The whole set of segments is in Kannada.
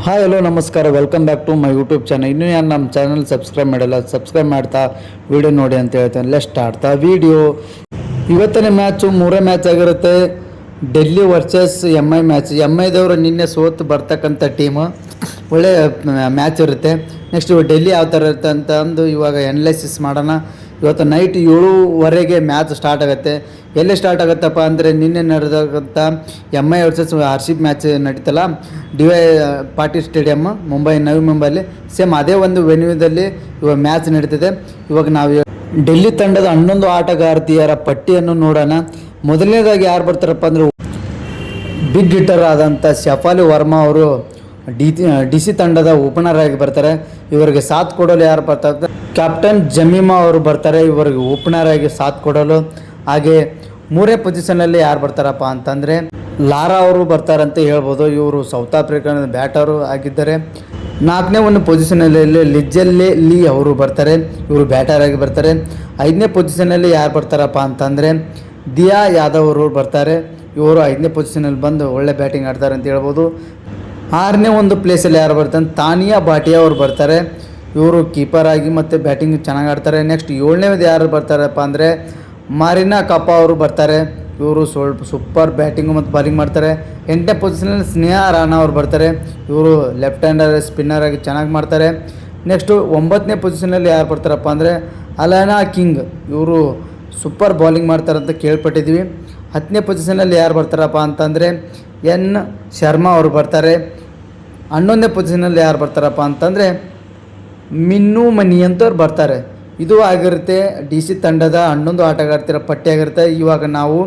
ಹಾಯ್ ಹಲೋ ನಮಸ್ಕಾರ, welcome back to my YouTube channel. ಇನ್ನೂ ಯಾರು ನಮ್ಮ ಚಾನಲ್ ಸಬ್ಸ್ಕ್ರೈಬ್ ಮಾಡಿಲ್ಲ, ಸಬ್ಸ್ಕ್ರೈಬ್ ಮಾಡ್ತಾ ವಿಡಿಯೋ ನೋಡಿ ಅಂತ ಹೇಳ್ತೇನೆ. Let's start the video. ಇವತ್ತಿನ ಮ್ಯಾಚು ಮೂರೇ ಮ್ಯಾಚ್ ಆಗಿರುತ್ತೆ. Delhi versus MI match. MIದವರು ನಿನ್ನೆ ಸೋತು ಬರ್ತಕ್ಕಂಥ ಟೀಮು. ಒಳ್ಳೆ ಮ್ಯಾಚ್ ಇರುತ್ತೆ. ನೆಕ್ಸ್ಟ್ ಡೆಲ್ಲಿ ಯಾವ ಥರ ಇರುತ್ತೆ ಅಂತ ಅಂದು ಇವಾಗ ಅನಲೈಸಿಸ್ ಮಾಡೋಣ. ಇವತ್ತು ನೈಟ್ 7:15ಗೆ ಮ್ಯಾಚ್ ಸ್ಟಾರ್ಟ್ ಆಗುತ್ತೆ. ಎಲ್ಲಿ ಸ್ಟಾರ್ಟ್ ಆಗುತ್ತಪ್ಪ ಅಂದರೆ ನಿನ್ನೆ ನಡೆದಂಥ MI ವರ್ಸಸ್ RCB ಮ್ಯಾಚ್ ನಡೀತಲ್ಲ, DY ಪಾಟೀಲ್ ಸ್ಟೇಡಿಯಮ್ ನವಿ ಮುಂಬೈಲಿ. ಸೇಮ್ ಅದೇ ಒಂದು ವೆನ್ಯೂದಲ್ಲಿ ಇವಾಗ ಮ್ಯಾಚ್ ನಡೀತಿದೆ. ಇವಾಗ ನಾವು ಡೆಲ್ಲಿ ತಂಡದ 11 ಆಟಗಾರ್ತಿಯರ ಪಟ್ಟಿಯನ್ನು ನೋಡೋಣ. ಮೊದಲನೇದಾಗಿ ಯಾರು ಬರ್ತಾರಪ್ಪ ಅಂದರೆ ಬಿಗ್ ಹಿಟ್ಟರ್ ಆದಂಥ ಶಫಾಲಿ ವರ್ಮಾ ಅವರು DC ತಂಡದ ಓಪನರ್ ಆಗಿ ಬರ್ತಾರೆ. ಇವರಿಗೆ ಸಾಥ್ ಕೊಡಲು ಯಾರು ಬರ್ತಾರೆ? ಕ್ಯಾಪ್ಟನ್ ಜಮೀಮಾ ಅವರು ಬರ್ತಾರೆ ಇವರಿಗೆ ಓಪನರ್ ಆಗಿ ಸಾಥ್ ಕೊಡಲು. ಹಾಗೆ ಮೂರೇ ಪೊಸಿಷನಲ್ಲಿ ಯಾರು ಬರ್ತಾರಪ್ಪ ಅಂತಂದರೆ ಲಾರಾ ಅವರು ಬರ್ತಾರಂತ ಹೇಳ್ಬೋದು. ಇವರು ಸೌತ್ ಆಫ್ರಿಕಾದ ಬ್ಯಾಟರು ಆಗಿದ್ದಾರೆ. 4ನೇ ಒಂದು ಪೊಸಿಷನಲ್ಲಿ ಲಿಜೆಲ್ಲೆ ಲೀ ಅವರು ಬರ್ತಾರೆ, ಇವರು ಬ್ಯಾಟರ್ ಆಗಿ ಬರ್ತಾರೆ. 5ನೇ ಪೊಸಿಷನಲ್ಲಿ ಯಾರು ಬರ್ತಾರಪ್ಪ ಅಂತಂದರೆ ದಿಯಾ ಯಾದವ್ ಅವರು ಬರ್ತಾರೆ. ಇವರು 5ನೇ ಪೊಸಿಷನಲ್ಲಿ ಬಂದು ಒಳ್ಳೆ ಬ್ಯಾಟಿಂಗ್ ಆಡ್ತಾರೆ ಅಂತ ಹೇಳ್ಬೋದು. 6ನೇ ಒಂದು ಪ್ಲೇಸಲ್ಲಿ ಯಾರು ಬರ್ತಾರೆ? ತಾನಿಯಾ ಭಾಟಿಯಾ ಅವರು ಬರ್ತಾರೆ. ಇವರು ಕೀಪರ್ ಆಗಿ ಮತ್ತು ಬ್ಯಾಟಿಂಗ್ ಚೆನ್ನಾಗಿ ಆಡ್ತಾರೆ. ನೆಕ್ಸ್ಟ್ 7ನೇದು ಯಾರು ಬರ್ತಾರಪ್ಪ ಅಂದರೆ ಮಾರಿನಾ ಕಪ್ಪ ಅವರು ಬರ್ತಾರೆ. ಇವರು ಸ್ವಲ್ಪ ಸೂಪರ್ ಬ್ಯಾಟಿಂಗು ಮತ್ತು ಬಾಲಿಂಗ್ ಮಾಡ್ತಾರೆ. 8ನೇ ಪೊಸಿಷನಲ್ಲಿ ಸ್ನೇಹಾ ರಾಣಾ ಅವರು ಬರ್ತಾರೆ. ಇವರು ಲೆಫ್ಟ್ ಹ್ಯಾಂಡರ್ ಸ್ಪಿನ್ನರ್ ಆಗಿ ಚೆನ್ನಾಗಿ ಮಾಡ್ತಾರೆ. ನೆಕ್ಸ್ಟು 9ನೇ ಪೊಸಿಷನಲ್ಲಿ ಯಾರು ಬರ್ತಾರಪ್ಪ ಅಂದರೆ ಅಲಾನಾ ಕಿಂಗ್, ಇವರು ಸೂಪರ್ ಬೌಲಿಂಗ್ ಮಾಡ್ತಾರೆ ಅಂತ ಕೇಳ್ಪಟ್ಟಿದ್ವಿ. 10ನೇ ಪೊಸಿಷನಲ್ಲಿ ಯಾರು ಬರ್ತಾರಪ್ಪ ಅಂತಂದರೆ ಎನ್ ಶರ್ಮಾ ಅವರು ಬರ್ತಾರೆ. 11ನೇ ಪೊಸಿಷನಲ್ಲಿ ಯಾರು ಬರ್ತಾರಪ್ಪ ಅಂತಂದರೆ ಮಿನ್ನು ಮನಿ ಅಂತವ್ರು ಬರ್ತಾರೆ. ಇದು ಆಗಿರುತ್ತೆ DC ತಂಡದ 11 ಆಟಗಾರ್ತಿಯರ ಪಟ್ಟಿ ಆಗಿರುತ್ತೆ. ಇವಾಗ ನಾವು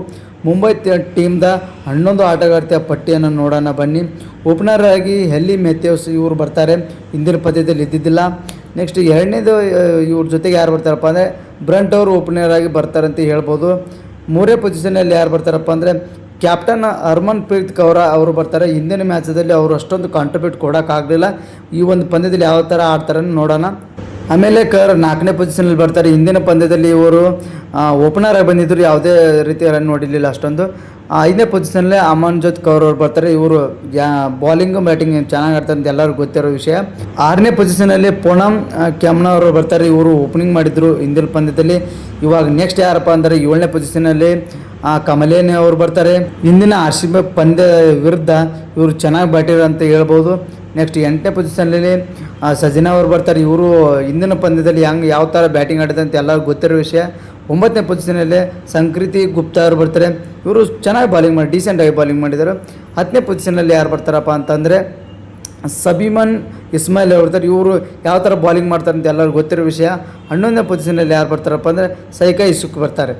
ಮುಂಬೈ ಟೀಮ್ದ 11 ಆಟಗಾರ್ತಿಯ ಪಟ್ಟಿಯನ್ನು ನೋಡೋಣ ಬನ್ನಿ. ಓಪನರ್ ಆಗಿ ಹೆಲ್ಲಿ ಮ್ಯಾಥ್ಯೂಸ್ ಇವರು ಬರ್ತಾರೆ, ಹಿಂದಿನ ಪದ್ಯದಲ್ಲಿ ಇದ್ದಿದ್ದಿಲ್ಲ. ನೆಕ್ಸ್ಟ್ 2ನೇದು ಇವ್ರ ಜೊತೆಗೆ ಯಾರು ಬರ್ತಾರಪ್ಪ ಅಂದರೆ ಬ್ರಂಟ್ ಅವರು ಓಪನರ್ ಆಗಿ ಬರ್ತಾರಂತ ಹೇಳ್ಬೋದು. 3ನೇ ಪೊಸಿಷನಲ್ಲಿ ಯಾರು ಬರ್ತಾರಪ್ಪ ಅಂದರೆ ಕ್ಯಾಪ್ಟನ್ ಹರ್ಮನ್ಪ್ರೀತ್ ಕೌರ ಅವರು ಬರ್ತಾರೆ. ಹಿಂದಿನ ಮ್ಯಾಚದಲ್ಲಿ ಅವರು ಅಷ್ಟೊಂದು ಕಾಂಟ್ರಿಬ್ಯೂಟ್ ಕೊಡೋಕ್ಕಾಗಲಿಲ್ಲ. ಈ ಒಂದು ಪಂದ್ಯದಲ್ಲಿ ಯಾವ ಥರ ಆಡ್ತಾರೆ ನೋಡೋಣ. ಆಮೇಲೆ 4ನೇ ಪೊಸಿಷನಲ್ಲಿ ಬರ್ತಾರೆ. ಹಿಂದಿನ ಪಂದ್ಯದಲ್ಲಿ ಇವರು ಓಪನರ್ ಆಗಿ ಬಂದಿದ್ದರು, ಯಾವುದೇ ರೀತಿಯ ರನ್ ನೋಡಿರಲಿಲ್ಲ ಅಷ್ಟೊಂದು. 5ನೇ ಪೊಸಿಷನಲ್ಲಿ ಅಮನ್ಜೋತ್ ಕೌರ್ ಅವರು ಬರ್ತಾರೆ. ಇವರು ಬಾಲಿಂಗು ಬ್ಯಾಟಿಂಗ್ ಚೆನ್ನಾಗಿ ಆಡ್ತಾರೆ ಅಂತ ಎಲ್ಲರಿಗೂ ಗೊತ್ತಿರೋ ವಿಷಯ. 6ನೇ ಪೊಸಿಷನಲ್ಲಿ ಪೂನಮ್ ಕೆಮ್ನ ಅವರು ಬರ್ತಾರೆ. ಇವರು ಓಪನಿಂಗ್ ಮಾಡಿದರು ಹಿಂದಿನ ಪಂದ್ಯದಲ್ಲಿ. ಇವಾಗ ನೆಕ್ಸ್ಟ್ ಯಾರಪ್ಪ ಅಂದರೆ 7ನೇ ಪೊಸಿಷನಲ್ಲಿ ಕಮಲೇನಿ ಅವರು ಬರ್ತಾರೆ. ಹಿಂದಿನ RCB ಪಂದ್ಯ ವಿರುದ್ಧ ಇವರು ಚೆನ್ನಾಗಿ ಬ್ಯಾಟಿಂಗ್ ಅಂತ ಹೇಳ್ಬೋದು. ನೆಕ್ಸ್ಟ್ 8ನೇ ಪೊಸಿಷನಲ್ಲಿ ಸಜಿನಾ ಅವರು ಬರ್ತಾರೆ. ಇವರು ಹಿಂದಿನ ಪಂದ್ಯದಲ್ಲಿ ಯಾವ ಥರ ಬ್ಯಾಟಿಂಗ್ ಆಡಿದೆ ಅಂತ ಎಲ್ಲರಿಗೂ ಗೊತ್ತಿರೋ ವಿಷಯ. 9ನೇ ಪೊಸಿಷನಲ್ಲಿ ಸಂಕ್ರಿತಿ ಗುಪ್ತಾ ಅವರು ಬರ್ತಾರೆ. ಇವರು ಚೆನ್ನಾಗಿ ಬಾಲಿಂಗ್ ಮಾಡಿ ಡೀಸೆಂಟಾಗಿ ಬಾಲಿಂಗ್ ಮಾಡಿದ್ದಾರೆ. 10ನೇ ಪೊಸಿಷನಲ್ಲಿ ಯಾರು ಬರ್ತಾರಪ್ಪ ಅಂತಂದರೆ ಸಬಿಮನ್ ಇಸ್ಮಾಯಿಲ್ ಅವರು ಬರ್ತಾರೆ. ಇವರು ಯಾವ ಥರ ಬಾಲಿಂಗ್ ಮಾಡ್ತಾರೆ ಅಂತ ಎಲ್ಲರಿಗೂ ಗೊತ್ತಿರೋ ವಿಷಯ. 11ನೇ ಪೊಸಿಷನಲ್ಲಿ ಯಾರು ಬರ್ತಾರಪ್ಪ ಅಂದರೆ ಸೈಕಾ ಇಸುಕ್ ಬರ್ತಾರೆ.